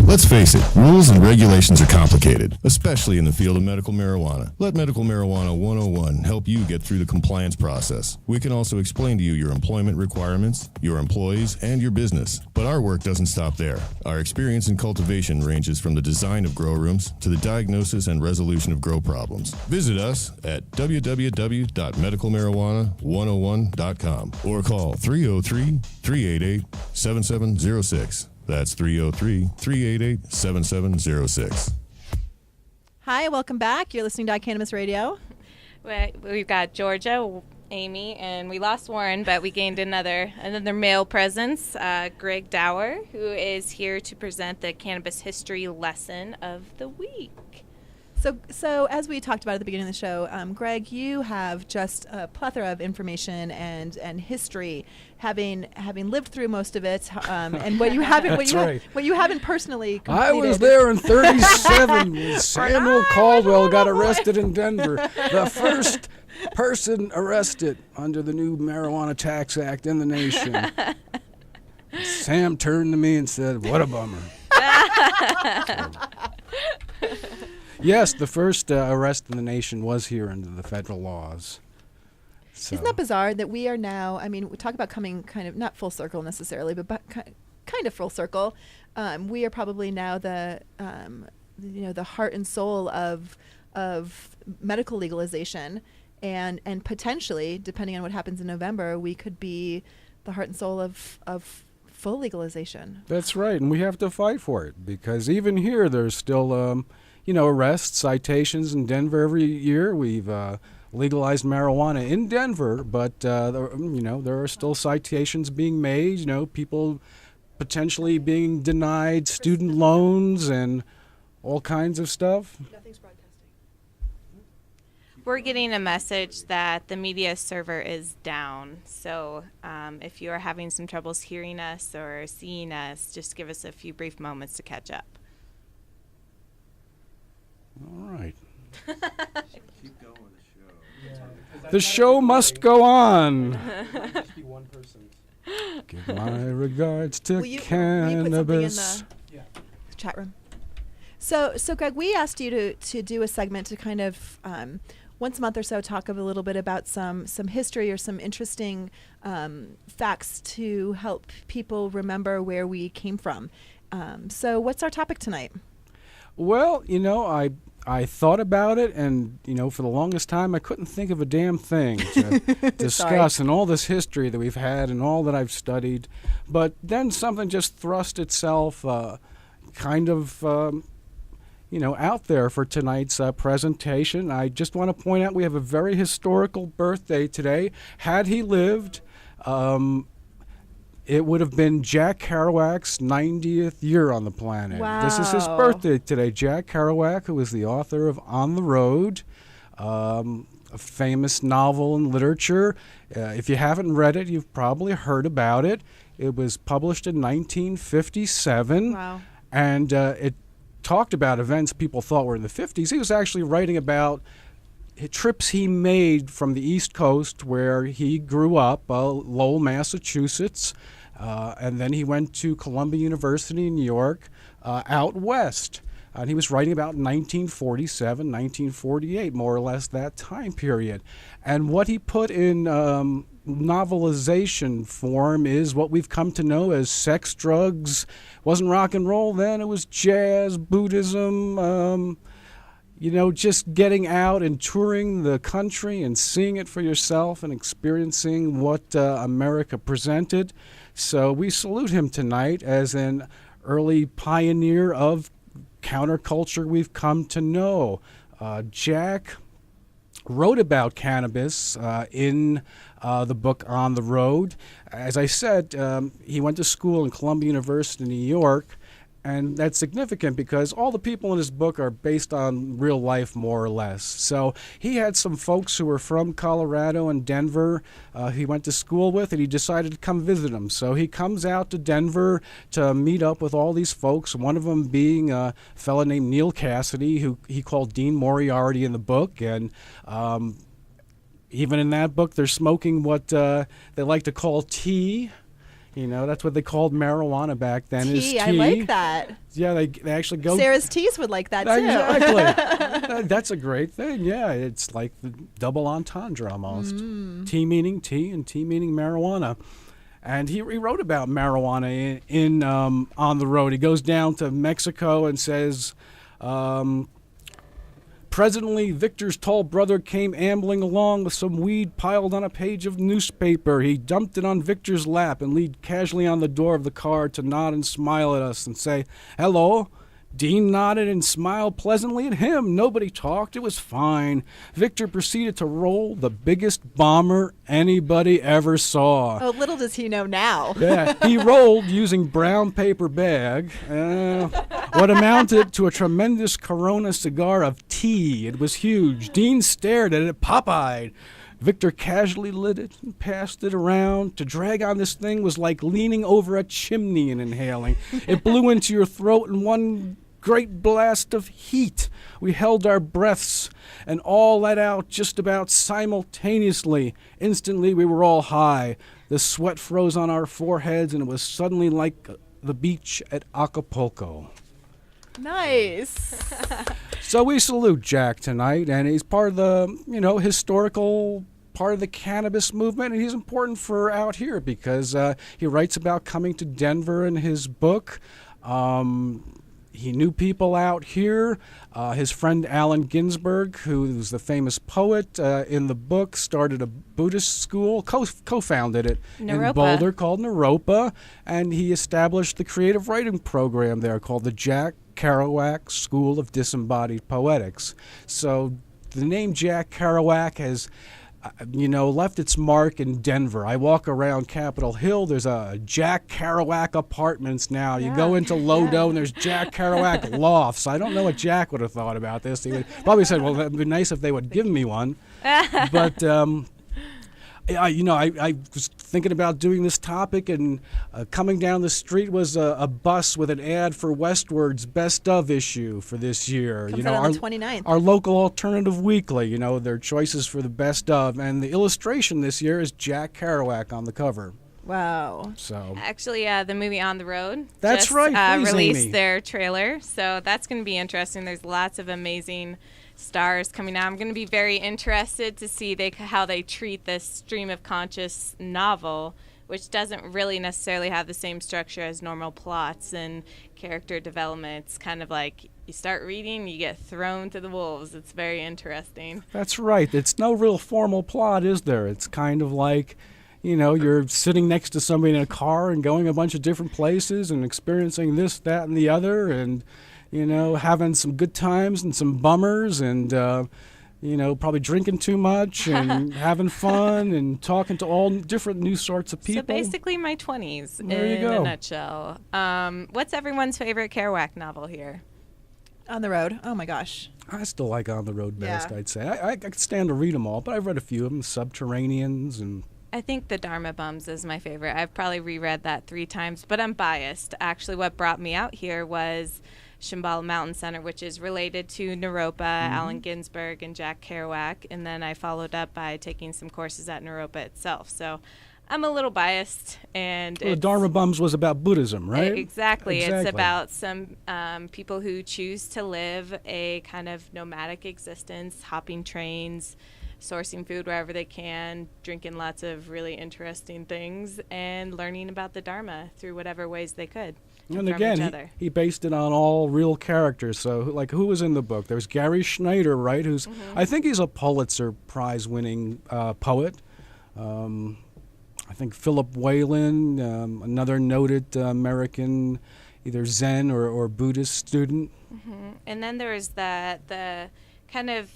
Let's face it, rules and regulations are complicated, especially in the field of medical marijuana. Let Medical Marijuana 101 help you get through the compliance process. We can also explain to you your employment requirements, your employees, and your business. But our work doesn't stop there. Our experience in cultivation ranges from the design of grow rooms to the diagnosis and resolution of grow problems. Visit us at www.medicalmarijuana101.com or call 303-388-7706. That's 303-388-7706. Hi, welcome back. You're listening to iCannabis Radio. We've got Georgia, Amy, and we lost Warren, but we gained another male presence, Greg Daurer, who is here to present the Cannabis History Lesson of the week. So as we talked about at the beginning of the show, Greg, you have just a plethora of information and history, having lived through most of it, and what you haven't what you haven't personally completed. I was there in '37 when Samuel Caldwell got arrested in Denver, the first person arrested under the new Marijuana Tax Act in the nation. Sam turned to me and said, "What a bummer." Yes, the first arrest in the nation was here under the federal laws. So. Isn't that bizarre that we are now, I mean, we talk about coming kind of, not full circle necessarily, but kind of full circle. We are probably now the heart and soul of medical legalization. And potentially, depending on what happens in November, we could be the heart and soul of full legalization. That's right, and we have to fight for it, because even here there's still arrests, citations in Denver every year. We've legalized marijuana in Denver, but there are still citations being made. People potentially being denied student loans and all kinds of stuff. Nothing's broadcasting. We're getting a message that the media server is down. So if you are having some troubles hearing us or seeing us, just give us a few brief moments to catch up. All right. Keep going the show. Yeah. The show must go on. Give my regards to Cannabis. Chat room. So Greg, we asked you to do a segment to kind of once a month or so talk a little bit about some history or some interesting facts to help people remember where we came from. So what's our topic tonight? Well, I thought about it, and, for the longest time, I couldn't think of a damn thing to discuss and all this history that we've had and all that I've studied. But then something just thrust itself out there for tonight's presentation. I just want to point out we have a very historical birthday today. Had he lived, it would have been Jack Kerouac's 90th year on the planet. Wow. This is his birthday today. Jack Kerouac, who is the author of On the Road, a famous novel in literature. If you haven't read it, you've probably heard about it. It was published in 1957. Wow. And it talked about events people thought were in the 50s. He was actually writing about trips he made from the East Coast, where he grew up, Lowell, Massachusetts, and then he went to Columbia University in New York, out west. And he was writing about 1947, 1948, more or less that time period. And what he put in novelization form is what we've come to know as sex, drugs. Wasn't rock and roll then, it was jazz, Buddhism, just getting out and touring the country and seeing it for yourself and experiencing what America presented. So we salute him tonight as an early pioneer of counterculture we've come to know. Jack wrote about cannabis in the book On the Road. As I said, he went to school in Columbia University in New York, And that's significant because all the people in his book are based on real life, more or less. So he had some folks who were from Colorado and Denver he went to school with, and he decided to come visit them. So he comes out to Denver to meet up with all these folks, one of them being a fellow named Neil Cassidy, who he called Dean Moriarty in the book. And even in that book, they're smoking what they like to call tea. You know, that's what they called marijuana back then. Tea, is tea. I like that. Yeah, they actually go. Sarah's teas would like that too. Exactly. That's a great thing. Yeah, it's like the double entendre almost. Tea meaning tea and tea meaning marijuana. And he wrote about marijuana in On the Road. He goes down to Mexico and says, presently, Victor's tall brother came ambling along with some weed piled on a page of newspaper. He dumped it on Victor's lap and leaned casually on the door of the car to nod and smile at us and say, "Hello." Dean nodded and smiled pleasantly at him. Nobody talked. It was fine. Victor proceeded to roll the biggest bomber anybody ever saw. Oh, little does he know now. Yeah, he rolled using brown paper bag. What amounted to a tremendous Corona cigar of tea. It was huge. Dean stared at it pop-eyed. Victor casually lit it and passed it around. To drag on this thing was like leaning over a chimney and inhaling. It blew into your throat in one great blast of heat. We held our breaths and all let out just about simultaneously. Instantly, we were all high. The sweat froze on our foreheads, and it was suddenly like the beach at Acapulco. Nice. So we salute Jack tonight, and he's part of the, historical part of the cannabis movement, and he's important for out here because he writes about coming to Denver in his book. He knew people out here. His friend Allen Ginsberg, who was the famous poet in the book, started a Buddhist school, co-founded it in Boulder called Naropa, and he established the creative writing program there called the Jack Kerouac School of Disembodied Poetics. So the name Jack Kerouac has left its mark in Denver. I walk around Capitol Hill. There's a Jack Kerouac Apartments now. You go into Lodo, and there's Jack Kerouac Lofts. I don't know what Jack would have thought about this. He would probably said, well, that'd be nice if they would give me one. But I was thinking about doing this topic, and coming down the street was a bus with an ad for Westward's Best Of issue for this year. Comes out on the 29th. Our local alternative weekly, their choices for the Best Of. And the illustration this year is Jack Kerouac on the cover. Wow. So actually, the movie On the Road just released Amy. their trailer, so that's going to be interesting. There's lots of amazing stars coming out. I'm going to be very interested to see how they treat this stream of conscious novel, which doesn't really necessarily have the same structure as normal plots and character development. It's kind of like you start reading, you get thrown to the wolves. It's very interesting. That's right. It's no real formal plot, is there? It's kind of like, you're sitting next to somebody in a car and going a bunch of different places and experiencing this, that, and the other, and having some good times and some bummers and, probably drinking too much and having fun and talking to all different new sorts of people. So basically my 20s there in you go. A nutshell. What's everyone's favorite Kerouac novel here? On the Road. Oh, my gosh. I still like On the Road best, Yeah. I'd say. I could stand to read them all, but I've read a few of them, Subterraneans and... I think The Dharma Bums is my favorite. I've probably reread that 3 times, but I'm biased. Actually, what brought me out here was Shambhala Mountain Center, which is related to Naropa, Allen Ginsberg, and Jack Kerouac, and then I followed up by taking some courses at Naropa itself. So I'm a little biased. And the Dharma Bums was about Buddhism, right? Exactly. It's about some people who choose to live a kind of nomadic existence, hopping trains, sourcing food wherever they can, drinking lots of really interesting things, and learning about the Dharma through whatever ways they could. And again, he based it on all real characters. So, like, who was in the book? There's Gary Schneider, right? Who's I think he's a Pulitzer Prize-winning poet. I think Philip Whalen, another noted American, either Zen or Buddhist student. And then there's the kind of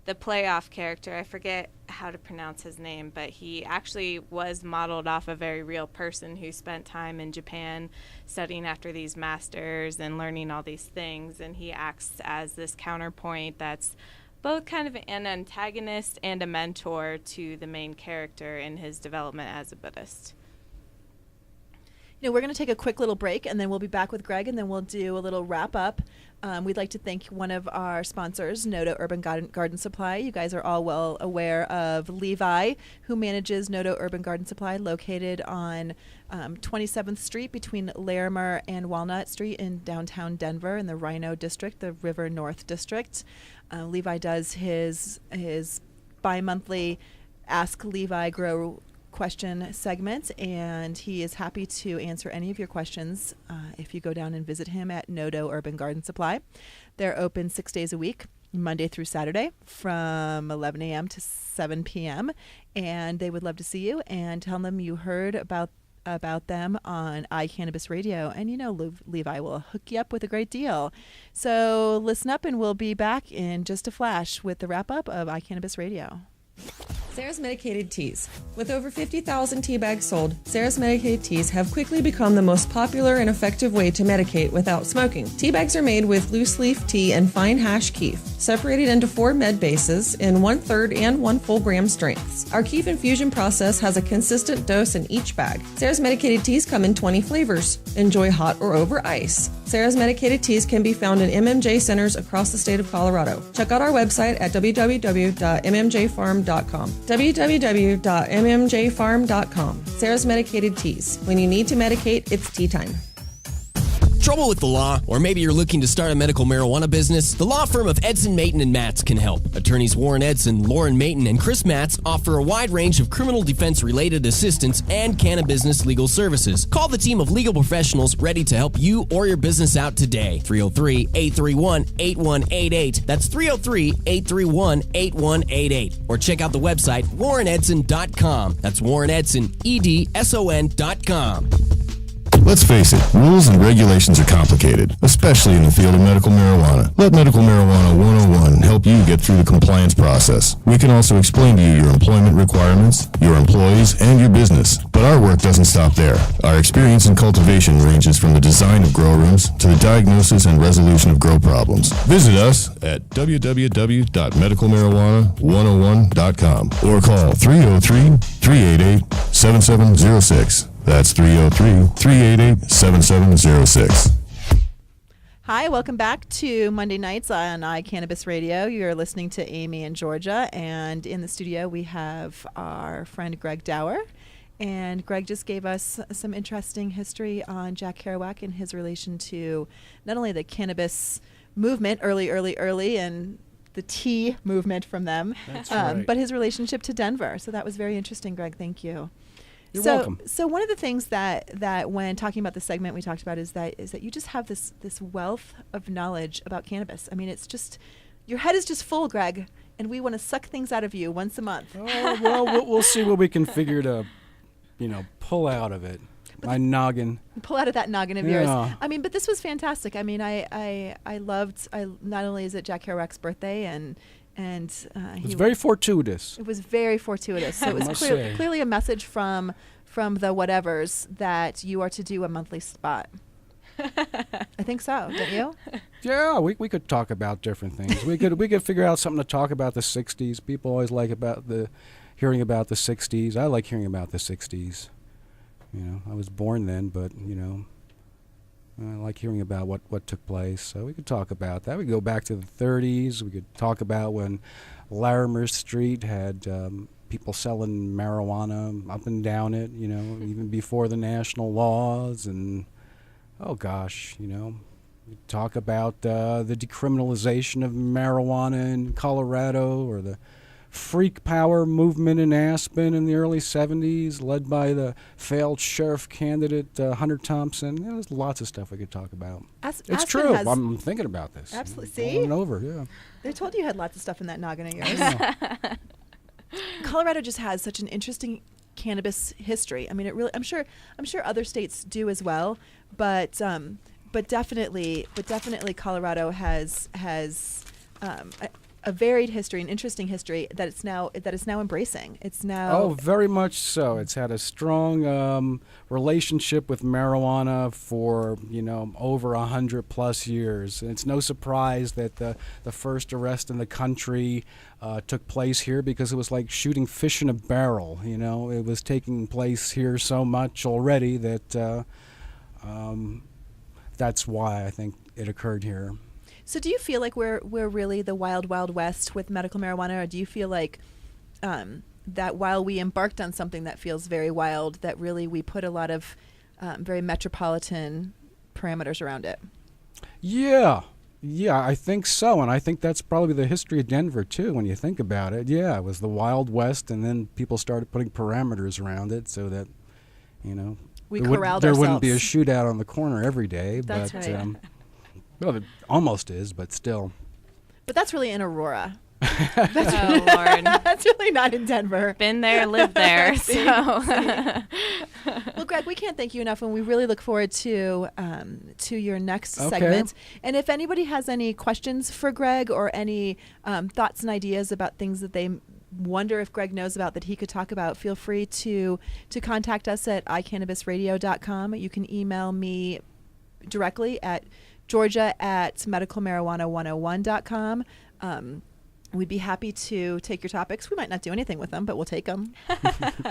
the playoff character, I forget how to pronounce his name, but he actually was modeled off a very real person who spent time in Japan studying after these masters and learning all these things. And he acts as this counterpoint that's both kind of an antagonist and a mentor to the main character in his development as a Buddhist. We're going to take a quick little break, and then we'll be back with Greg, and then we'll do a little wrap-up. We'd like to thank one of our sponsors, Noto Urban Garden Supply. You guys are all well aware of Levi, who manages Noto Urban Garden Supply, located on 27th Street between Larimer and Walnut Street in downtown Denver in the Rhino District, the River North District. Levi does his bi-monthly Ask Levi Grow question segment, and he is happy to answer any of your questions if you go down and visit him at Noto Urban Garden Supply. They're open 6 days a week, Monday through Saturday, from 11 a.m. to 7 p.m., and they would love to see you and tell them you heard about them on iCannabis Radio, and Levi will hook you up with a great deal. So listen up, and we'll be back in just a flash with the wrap-up of iCannabis Radio. Sarah's Medicated Teas. With over 50,000 tea bags sold, Sarah's Medicated Teas have quickly become the most popular and effective way to medicate without smoking. Tea bags are made with loose leaf tea and fine hash keef, separated into 4 med bases in 1/3 and 1 full gram strengths. Our keef infusion process has a consistent dose in each bag. Sarah's Medicated Teas come in 20 flavors. Enjoy hot or over ice. Sarah's Medicated Teas can be found in MMJ centers across the state of Colorado. Check out our website at www.mmjfarm.com. www.mmjfarm.com. Sarah's Medicated Teas. When you need to medicate, it's tea time. Trouble with the law? Or maybe you're looking to start a medical marijuana business? The law firm of Edson, Mayton, and Matz can help. Attorneys Warren Edson, Lauren Mayton, and Chris Matz offer a wide range of criminal defense-related assistance and cannabis legal services. Call the team of legal professionals ready to help you or your business out today. 303-831-8188. That's 303-831-8188. Or check out the website warrenedson.com. That's warrenedson.com. Let's face it, rules and regulations are complicated, especially in the field of medical marijuana. Let Medical Marijuana 101 help you get through the compliance process. We can also explain to you your employment requirements, your employees, and your business. But our work doesn't stop there. Our experience in cultivation ranges from the design of grow rooms to the diagnosis and resolution of grow problems. Visit us at www.medicalmarijuana101.com or call 303-388-7706. That's 303-388-7706. Hi, welcome back to Monday Nights on iCannabis Radio. You're listening to Amy and Georgia, and in the studio we have our friend Greg Daurer. And Greg just gave us some interesting history on Jack Kerouac and his relation to not only the cannabis movement early, and the tea movement from them, That's right. but his relationship to Denver. So that was very interesting, Greg. Thank you. You're welcome. So one of the things that when talking about the segment we talked about is that you just have this wealth of knowledge about cannabis. I mean, it's just, your head is just full, Greg, and we want to suck things out of you once a month. Oh, well, we'll see what we can figure to, pull out of it. My noggin. Pull out of that noggin of Yeah. yours. I mean, but this was fantastic. I mean, I loved. Not only is it Jack Kerouac's birthday, and It was very fortuitous. It was very fortuitous. So it was clearly a message from the whatevers that you are to do a monthly spot. I think so, don't you? Yeah, we could talk about different things. We could figure out something to talk about the 60s. People always like hearing about the 60s. I like hearing about the 60s. I was born then, but I like hearing about what took place. So we could talk about that. We could go back to the 30s. We could talk about when Larimer Street had people selling marijuana up and down it, even before the national laws. And, oh gosh, we talk about the decriminalization of marijuana in Colorado, or the freak power movement in Aspen in the early 70s, led by the failed sheriff candidate Hunter Thompson. There's lots of stuff we could talk about. It's Aspen true. I'm thinking about this. Absolutely. See? Over, yeah. They told you had lots of stuff in that noggin of yours. Colorado just has such an interesting cannabis history. I mean, I'm sure other states do as well, but definitely Colorado has a a varied history, an interesting history that it's now embracing. It's now Oh, very much so. It's had a strong relationship with marijuana for over 100+ years. And it's no surprise that the first arrest in the country took place here because it was like shooting fish in a barrel. It was taking place here so much already that that's why I think it occurred here. So do you feel like we're really the wild, wild west with medical marijuana, or do you feel like that while we embarked on something that feels very wild, that really we put a lot of very metropolitan parameters around it? Yeah, I think so, and I think that's probably the history of Denver too. When you think about it, yeah, it was the Wild West, and then people started putting parameters around it so that we corralled there ourselves. wouldn't be a shootout on the corner every day. That's but, right. Well, it almost is, but still. But that's really in Aurora. Oh, Lord. That's really not in Denver. Been there, lived there. See? So. Well, Greg, we can't thank you enough, and we really look forward to your next Okay. segment. And if anybody has any questions for Greg or any thoughts and ideas about things that they wonder if Greg knows about that he could talk about, feel free to contact us at iCannabisradio.com. You can email me directly at georgia@medicalmarijuana101.com. We'd be happy to take your topics. We might not do anything with them, but we'll take them.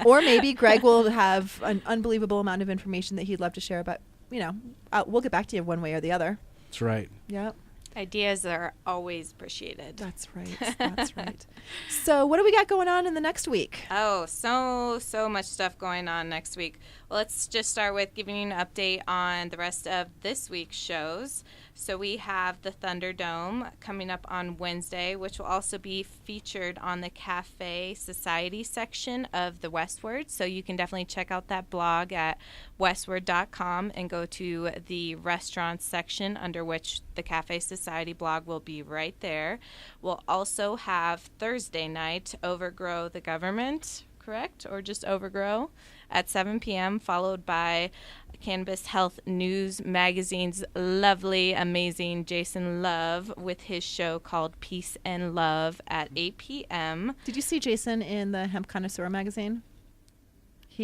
Or maybe Greg will have an unbelievable amount of information that he'd love to share about, we'll get back to you one way or the other. That's right. Yeah. Ideas are always appreciated. That's right. That's right. So what do we got going on in the next week? Oh, so much stuff going on next week. Well, let's just start with giving you an update on the rest of this week's shows. So we have the Thunderdome coming up on Wednesday, which will also be featured on the Cafe Society section of the Westward. So you can definitely check out that blog at westward.com and go to the restaurants section, under which the Cafe Society blog will be right there. We'll also have Thursday night, Overgrow the Government, correct? Or just Overgrow at 7 p.m., followed by Cannabis Health News Magazine's lovely, amazing Jason Love with his show called Peace and Love at 8 p.m. Did you see Jason in the Hemp Connoisseur magazine?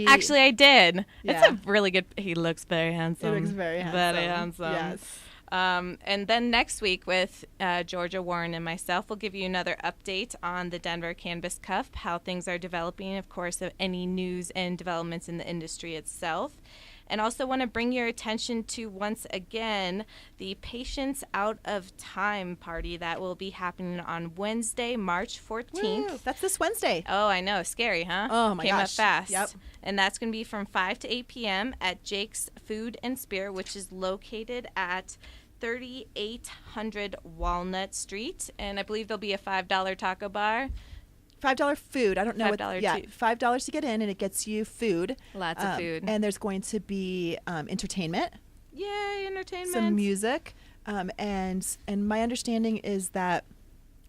Actually, I did. Yeah. It's a really good... He looks very handsome. He looks very handsome. Very handsome. Yes. And then next week with Georgia Warren and myself, we'll give you another update on the Denver Cannabis Cup, how things are developing, of course, of any news and developments in the industry itself. And also want to bring your attention to, once again, the Patients Out of Time party that will be happening on Wednesday, March 14th. Woo, that's this Wednesday. Oh, I know. Scary, huh? Oh, my Came gosh. up fast. Yep. And that's going to be from 5 to 8 p.m. at Jake's Food and Spirit, which is located at 3800 Walnut Street. And I believe there'll be a $5 taco bar. $5 food. I don't know $5 Yeah, too. $5 to get in, and it gets you food. Lots of food. And there's going to be entertainment, Yay, entertainment. some music, and my understanding is that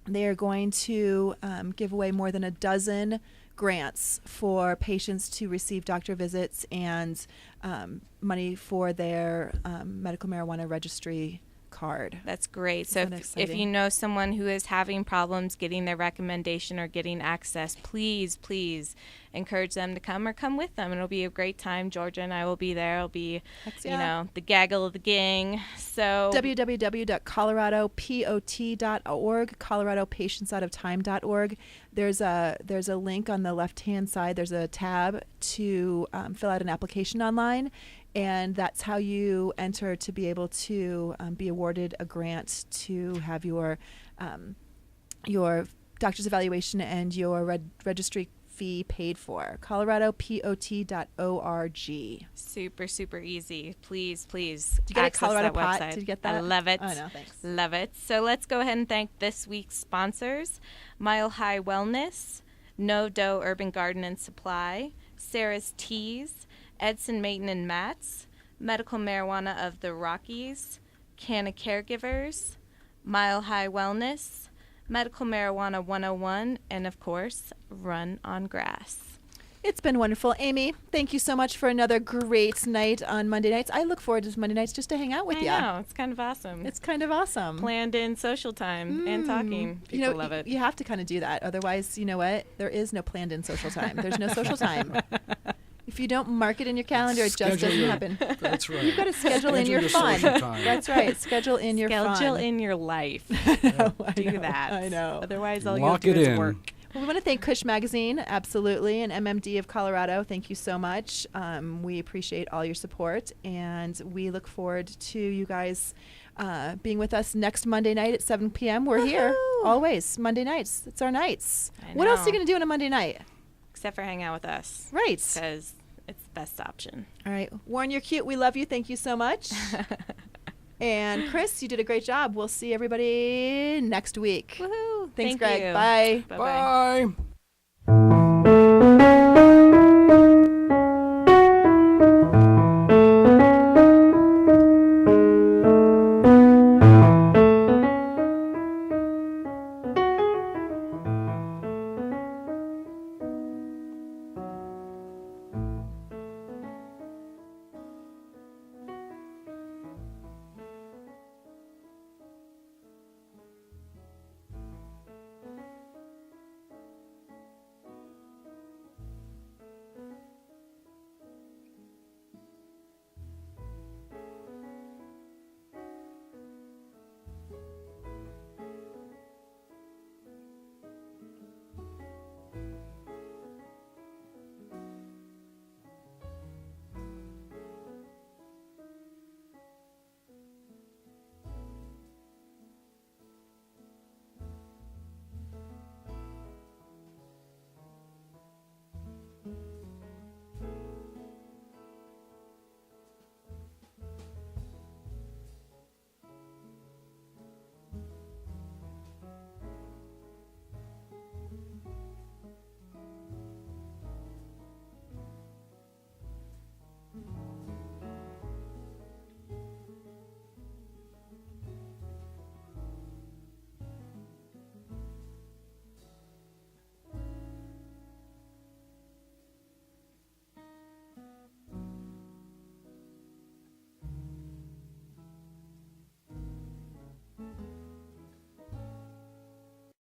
they are going to give away more than a dozen grants for patients to receive doctor visits and money for their medical marijuana registry card. That's great. So Isn't that if exciting? you know someone who is having problems getting their recommendation or getting access, please encourage them to come or come with them. It'll be a great time. Georgia and I will be there. It'll be, the gaggle of the gang. So www.coloradopot.org, coloradopatientsoutofTime.org. There's a link on the left-hand side. There's a tab to fill out an application online. And that's how you enter to be able to be awarded a grant to have your doctor's evaluation and your registry fee paid for. coloradopot.org. super easy. Please Did you get a access Colorado that pot? website. Did you get that? I love it. Oh, no, thanks. Love it. So let's go ahead and thank this week's sponsors: Mile High Wellness, No Dough Urban Garden and Supply, Sarah's Teas, Edson Maton and Mats, Medical Marijuana of the Rockies, Canna Caregivers, Mile High Wellness, Medical Marijuana 101, and of course, Run on Grass. It's been wonderful. Amy, thank you so much for another great night on Monday nights. I look forward to Monday nights just to hang out with you. I know. It's kind of awesome. It's kind of awesome. Planned in social time and talking. People love it. You have to kind of do that. Otherwise, you know what? There is no planned in social time. There's no social time. If you don't mark it in your calendar, it just doesn't happen. That's right. You've got to schedule in your fun. That's right. Schedule in your fun. Schedule in your life. Do that. I know. Otherwise, all Lock you'll do it is in. work. Well, we want to thank Kush Magazine, absolutely, and MMD of Colorado. Thank you so much. We appreciate all your support, and we look forward to you guys being with us next Monday night at 7 p.m. We're here always, Monday nights. It's our nights. What else are you going to do on a Monday night? Except for hang out with us. Right. Because it's the best option. All right. Warren, you're cute. We love you. Thank you so much. And Chris, you did a great job. We'll see everybody next week. Woohoo. Thanks, Thank Greg. you. Bye. Bye-bye. Bye.